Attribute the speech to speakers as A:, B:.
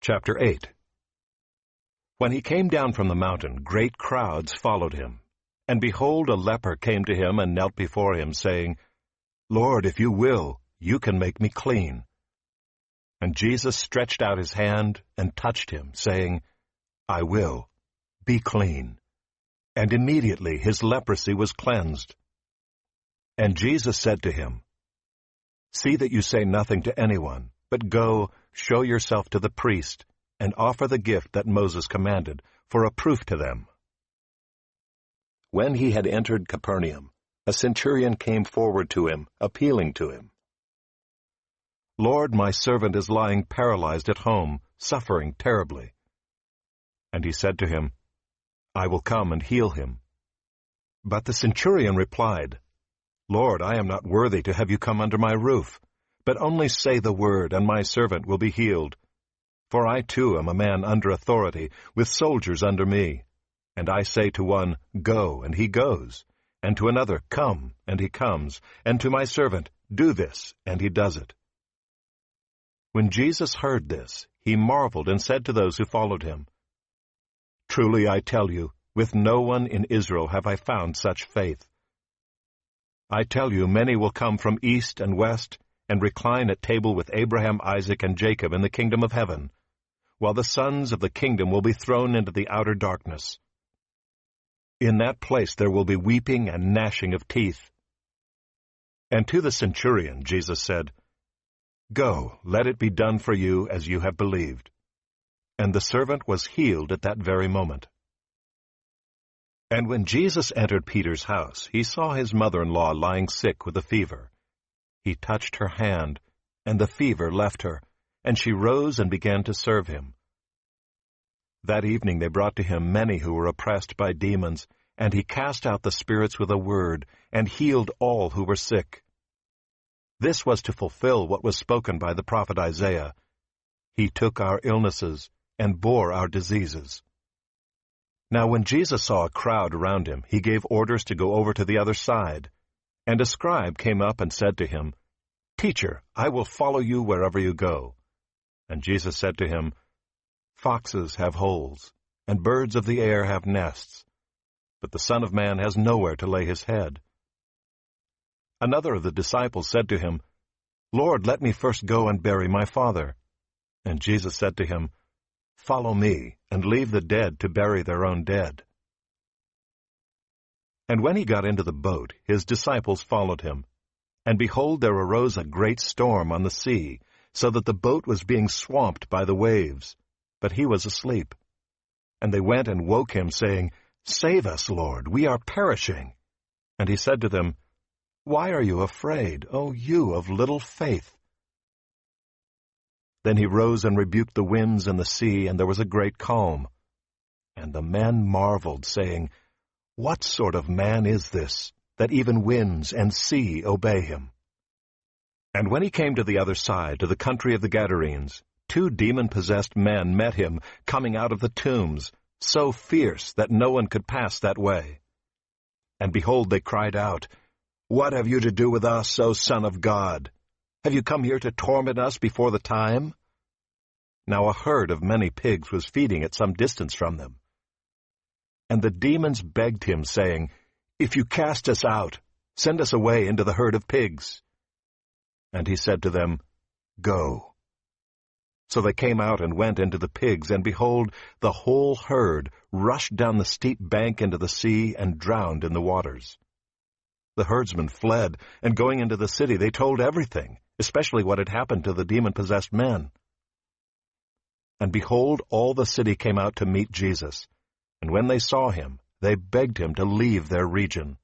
A: Chapter 8. When he came down from the mountain, great crowds followed him. And behold, a leper came to him and knelt before him, saying, Lord, if you will, you can make me clean. And Jesus stretched out his hand and touched him, saying, I will, be clean. And immediately his leprosy was cleansed. And Jesus said to him, See that you say nothing to anyone, but go, show yourself to the priest, and offer the gift that Moses commanded, for a proof to them. When he had entered Capernaum, a centurion came forward to him, appealing to him. Lord, my servant is lying paralyzed at home, suffering terribly. And he said to him, I will come and heal him. But the centurion replied, Lord, I am not worthy to have you come under my roof, but only say the word, and my servant will be healed. For I too am a man under authority, with soldiers under me. And I say to one, Go, and he goes, and to another, Come, and he comes, and to my servant, Do this, and he does it. When Jesus heard this, he marveled and said to those who followed him, Truly I tell you, with no one in Israel have I found such faith. I tell you, many will come from east and west, and recline at table with Abraham, Isaac, and Jacob in the kingdom of heaven, while the sons of the kingdom will be thrown into the outer darkness. In that place there will be weeping and gnashing of teeth. And to the centurion Jesus said, Go, let it be done for you as you have believed. And the servant was healed at that very moment. And when Jesus entered Peter's house, he saw his mother-in-law lying sick with a fever. He touched her hand, and the fever left her, and she rose and began to serve him. That evening they brought to him many who were oppressed by demons, and he cast out the spirits with a word, and healed all who were sick. This was to fulfill what was spoken by the prophet Isaiah. He took our illnesses and bore our diseases. Now when Jesus saw a crowd around him, he gave orders to go over to the other side. And a scribe came up and said to him, Teacher, I will follow you wherever you go. And Jesus said to him, Foxes have holes, and birds of the air have nests, but the Son of Man has nowhere to lay his head. Another of the disciples said to him, Lord, let me first go and bury my father. And Jesus said to him, Follow me, and leave the dead to bury their own dead. And when he got into the boat, his disciples followed him. And behold, there arose a great storm on the sea, so that the boat was being swamped by the waves. But he was asleep. And they went and woke him, saying, Save us, Lord, we are perishing. And he said to them, Why are you afraid, O you of little faith? Then he rose and rebuked the winds and the sea, and there was a great calm. And the men marveled, saying, What sort of man is this, that even winds and sea obey him? And when he came to the other side, to the country of the Gadarenes, 2 demon-possessed men met him, coming out of the tombs, so fierce that no one could pass that way. And behold, they cried out, What have you to do with us, O Son of God? Have you come here to torment us before the time? Now a herd of many pigs was feeding at some distance from them. And the demons begged him, saying, If you cast us out, send us away into the herd of pigs. And he said to them, Go. So they came out and went into the pigs, and behold, the whole herd rushed down the steep bank into the sea and drowned in the waters. The herdsmen fled, and going into the city they told everything, especially what had happened to the demon-possessed men. And behold, all the city came out to meet Jesus, and when they saw him, they begged him to leave their region.